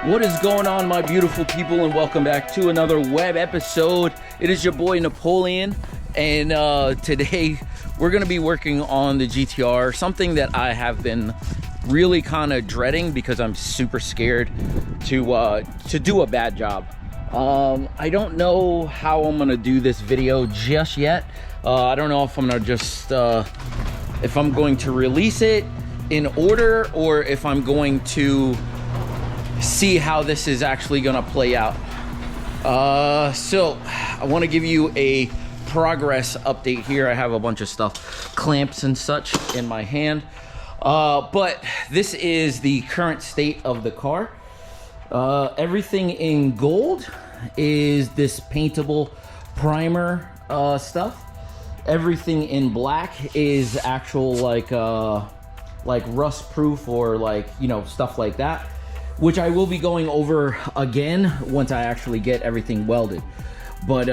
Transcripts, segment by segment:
What is going on, my beautiful people, and welcome back to another web episode. It is your boy Napoleon, and today we're going to be working on the GTR, something that I have been really kind of dreading because I'm super scared to do a bad job. I don't know how I'm going to do this video just yet. I don't know if I'm going to just if I'm going to release it in order or if I'm going to see how this is actually gonna play out. So I want to give you a progress update here. I have a bunch of stuff, clamps and such in my hand, but this is the current state of the car. Everything in gold is this paintable primer stuff. Everything in black is actual like rust proof or like, you know, stuff like that, which I will be going over again once I actually get everything welded. But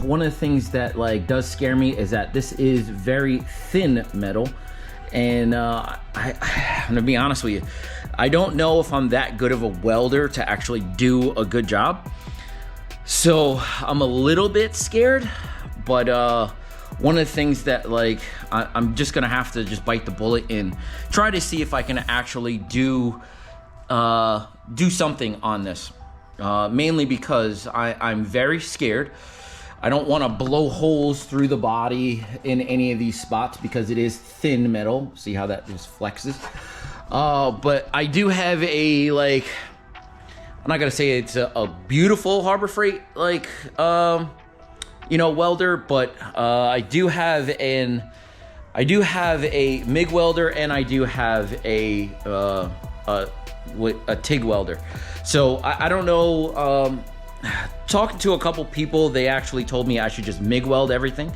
one of the things that like does scare me is that this is very thin metal, and I'm gonna be honest with you, I don't know if I'm that good of a welder to actually do a good job. So I'm a little bit scared, but one of the things that like I'm just gonna have to just bite the bullet and try to see if I can actually do something on this, mainly because I'm very scared. I don't want to blow holes through the body in any of these spots because it is thin metal. See how that just flexes? But I do have a, like, I'm not gonna say it's a beautiful Harbor Freight like you know, welder, but I do have a MIG welder, and I do have a TIG welder. So I don't know, talking to a couple people, they actually told me I should just MIG weld everything.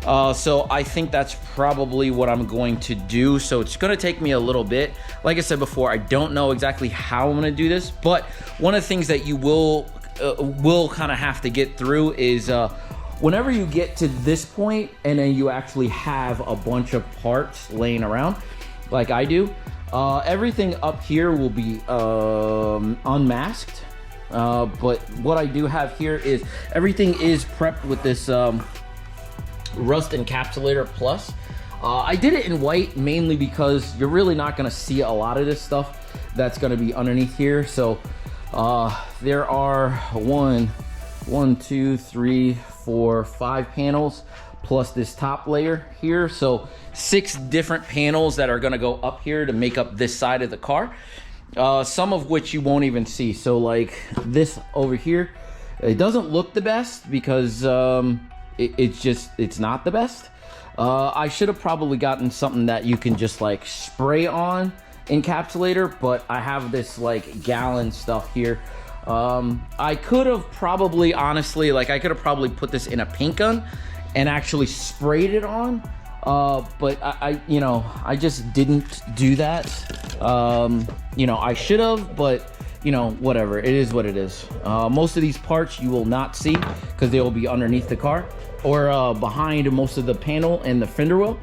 So I think that's probably what I'm going to do. So it's going to take me a little bit. Like I said before, I don't know exactly how I'm going to do this, but one of the things that you will kind of have to get through is whenever you get to this point and then you actually have a bunch of parts laying around like I do, everything up here will be unmasked, but what I do have here is everything is prepped with this rust encapsulator plus. I did it in white mainly because you're really not going to see a lot of this stuff that's going to be underneath here. So there are 1, 2, 3, 4, 5 panels plus this top layer here, so 6 different panels that are going to go up here to make up this side of the car, some of which you won't even see. So like this over here, it doesn't look the best because it's not the best. I should have probably gotten something that you can just like spray on encapsulator, but I have this like gallon stuff here. I could have probably, honestly, like I could have probably put this in a paint gun and actually sprayed it on, but you know, I just didn't do that. You know, I should have, but you know, whatever, it is what it is. Most of these parts you will not see because they will be underneath the car or behind most of the panel and the fender well.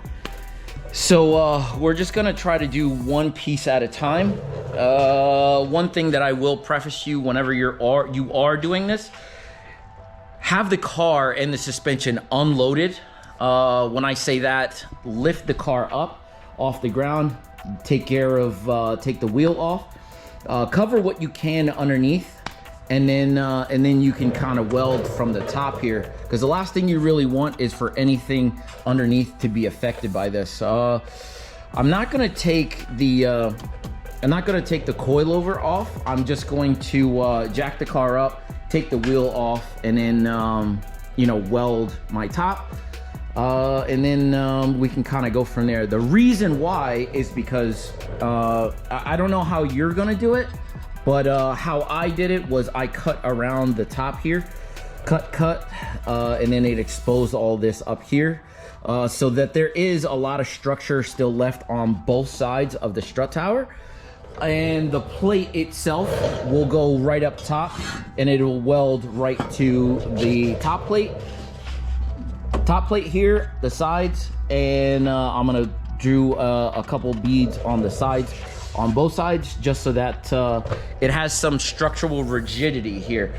So we're just gonna try to do one piece at a time. One thing that I will preface you whenever you are doing this, have the car and the suspension unloaded. When I say that, lift the car up off the ground, take care of take the wheel off, cover what you can underneath, and then you can kind of weld from the top here, because the last thing you really want is for anything underneath to be affected by this. I'm not gonna take the coilover off. I'm just going to jack the car up, take the wheel off, and then you know, weld my top, and then we can kind of go from there. The reason why is because I don't know how you're gonna do it, but how I did it was I cut around the top here, cut, and then it exposed all this up here, so that there is a lot of structure still left on both sides of the strut tower. And the plate itself will go right up top, and it will weld right to the top plate here, the sides, and I'm gonna drew a couple beads on the sides on both sides, just so that it has some structural rigidity here.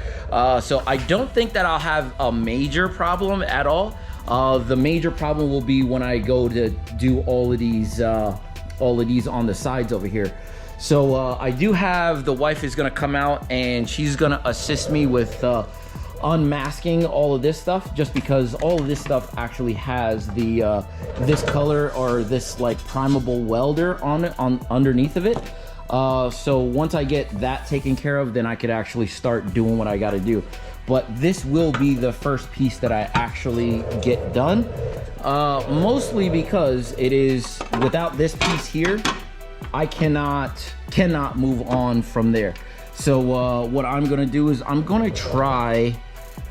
So I don't think that I'll have a major problem at all. The major problem will be when I go to do all of these on the sides over here. So I do have, the wife is gonna come out and she's gonna assist me with unmasking all of this stuff, just because all of this stuff actually has the this color or this like primable welder on it, underneath of it. So once I get that taken care of, then I could actually start doing what I got to do. But this will be the first piece that I actually get done, mostly because it is, without this piece here, I cannot move on from there. So what I'm gonna do is I'm gonna try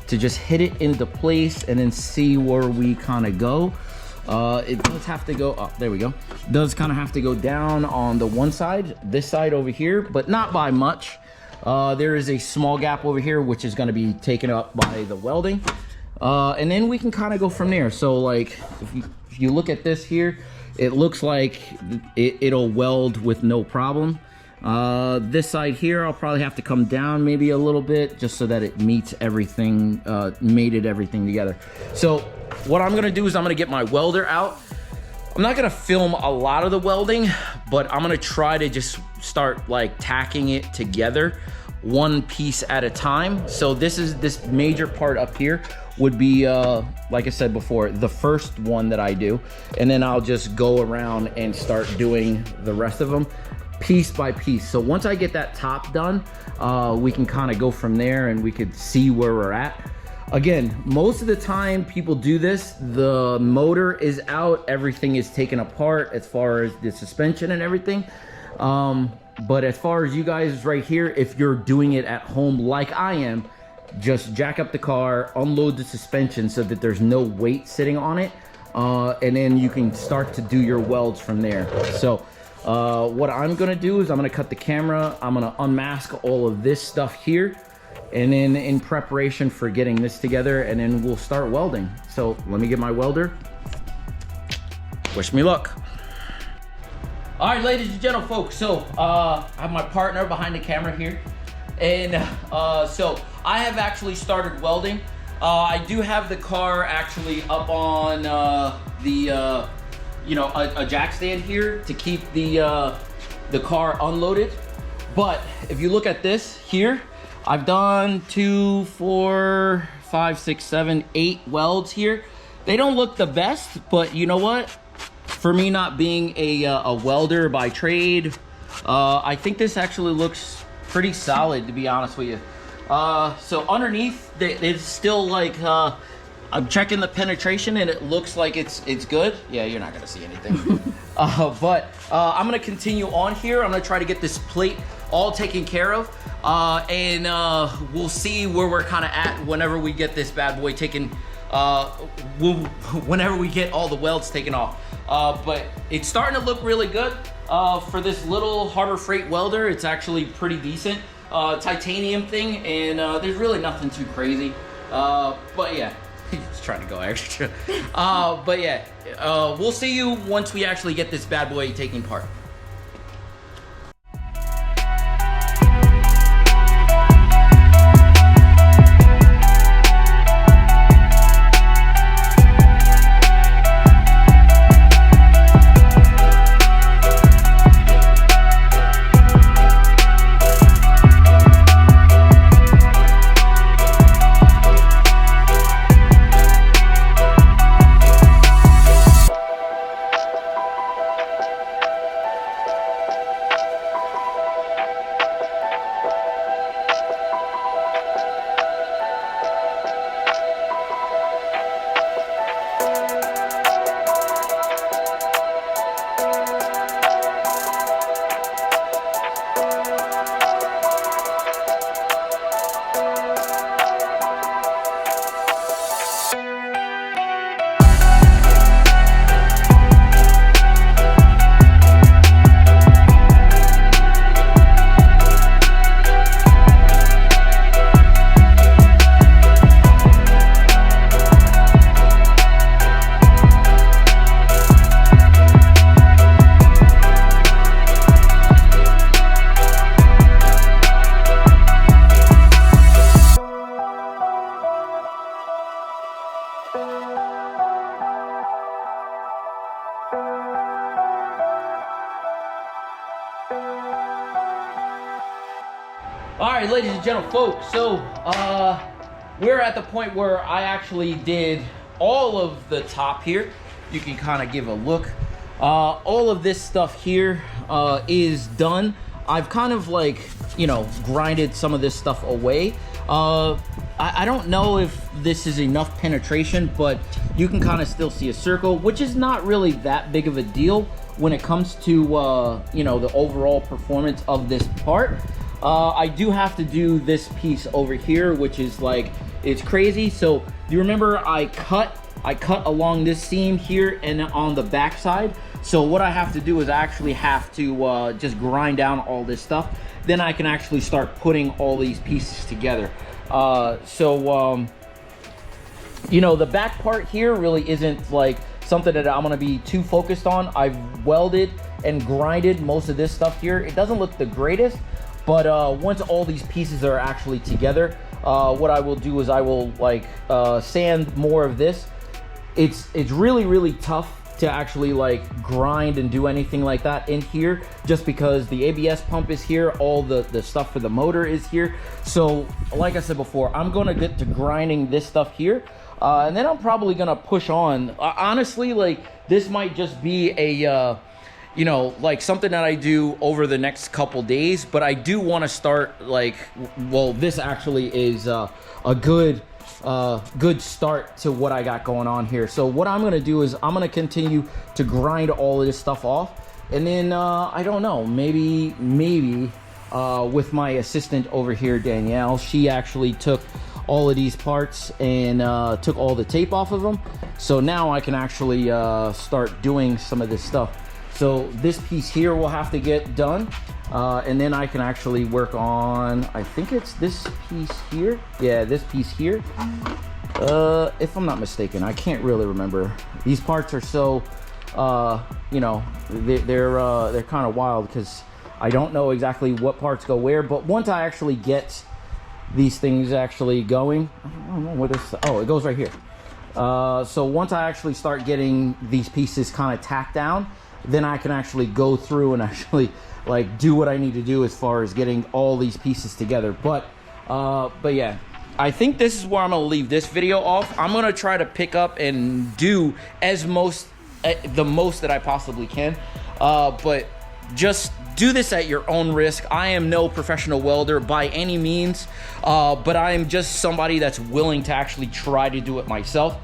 to just hit it into place and then see where we kind of go. It does have to go up. There we go. Does kind of have to go down on the one side, this side over here, but not by much. There is a small gap over here, which is going to be taken up by the welding. And then we can kind of go from there. So like, if you look at this here, it looks like it'll weld with no problem. This side here, I'll probably have to come down maybe a little bit just so that it meets everything, mated everything together. So what I'm gonna do is I'm gonna get my welder out. I'm not gonna film a lot of the welding, but I'm gonna try to just start like tacking it together one piece at a time. So this major part up here would be, like I said before, the first one that I do, and then I'll just go around and start doing the rest of them piece by piece. So once I get that top done, we can kind of go from there and we could see where we're at. Again, most of the time people do this, the motor is out, everything is taken apart as far as the suspension and everything. But as far as you guys right here, if you're doing it at home like I am, just jack up the car, unload the suspension so that there's no weight sitting on it, and then you can start to do your welds from there. So what I'm gonna do is I'm gonna cut the camera, I'm gonna unmask all of this stuff here, and then in preparation for getting this together, and then we'll start welding. So let me get my welder. Wish me luck. All right, ladies and gentlemen, folks, so I have my partner behind the camera here, and so I have actually started welding. I do have the car actually up on you know, a jack stand here to keep the car unloaded. But if you look at this here, I've done 2, 4, 5, 6, 7, 8 welds here. They don't look the best, but you know what? For me not being a welder by trade, I think this actually looks pretty solid, to be honest with you. So underneath, it's still like, I'm checking the penetration and it looks like it's good. Yeah, you're not gonna see anything. But I'm gonna continue on here. I'm gonna try to get this plate all taken care of. And we'll see where we're kind of at whenever we get this bad boy taken, whenever we get all the welds taken off. But it's starting to look really good. For this little Harbor Freight welder, it's actually pretty decent. Titanium thing, and there's really nothing too crazy. But yeah, just trying to go extra. But yeah, we'll see you once we actually get this bad boy taking part. All right, ladies and gentlemen, folks, so we're at the point where I actually did all of the top here. You can kind of give a look. All of this stuff here is done. I've kind of like, you know, grinded some of this stuff away. I don't know if this is enough penetration, but you can kind of still see a circle, which is not really that big of a deal when it comes to, you know, the overall performance of this part. I do have to do this piece over here, which is like, it's crazy. So you remember I cut along this seam here and on the back side. So what I have to do is I actually have to just grind down all this stuff. Then I can actually start putting all these pieces together. You know, the back part here really isn't like something that I'm gonna be too focused on. I've welded and grinded most of this stuff here. It doesn't look the greatest, but once all these pieces are actually together, what I will do is I will like sand more of this. It's really tough to actually like grind and do anything like that in here, just because the ABS pump is here, all the stuff for the motor is here. So like I said before, I'm gonna get to grinding this stuff here, and then I'm probably gonna push on. Honestly, like this might just be a you know, like something that I do over the next couple days, but I do want to start like, well, this actually is a good start to what I got going on here. So what I'm gonna do is I'm gonna continue to grind all of this stuff off, and then I don't know, maybe with my assistant over here, Danielle, she actually took all of these parts and took all the tape off of them. So now I can actually start doing some of this stuff. So this piece here will have to get done, and then I can actually work on, I think it's this piece here. Yeah, this piece here. If I'm not mistaken, I can't really remember. These parts are so, you know, they're kind of wild because I don't know exactly what parts go where. But once I actually get these things actually going, I don't know what this. Oh, it goes right here. So once I actually start getting these pieces kind of tacked down, then I can actually go through and actually like do what I need to do as far as getting all these pieces together. But yeah, I think this is where I'm gonna leave this video off. I'm gonna try to pick up and do the most that I possibly can, but just do this at your own risk. I am no professional welder by any means, but I am just somebody that's willing to actually try to do it myself.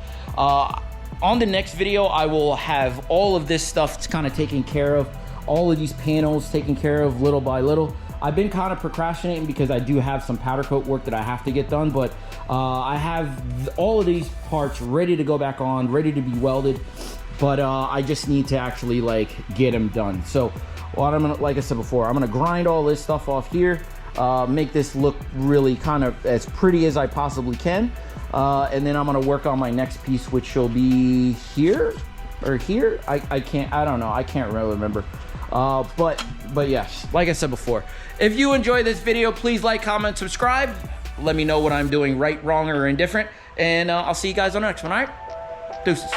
On the next video, I will have all of this stuff kind of taken care of, all of these panels taken care of little by little. I've been kind of procrastinating because I do have some powder coat work that I have to get done, but I have all of these parts ready to go back on, ready to be welded, but I just need to actually like get them done. So what I'm gonna, like I said before, I'm gonna grind all this stuff off here, make this look really kind of as pretty as I possibly can. And then I'm gonna work on my next piece, which will be here or here. I don't know, I can't really remember. But yes, like I said before, if you enjoy this video, please like, comment, subscribe. Let me know what I'm doing right, wrong, or indifferent. And I'll see you guys on the next one, all right? Deuces.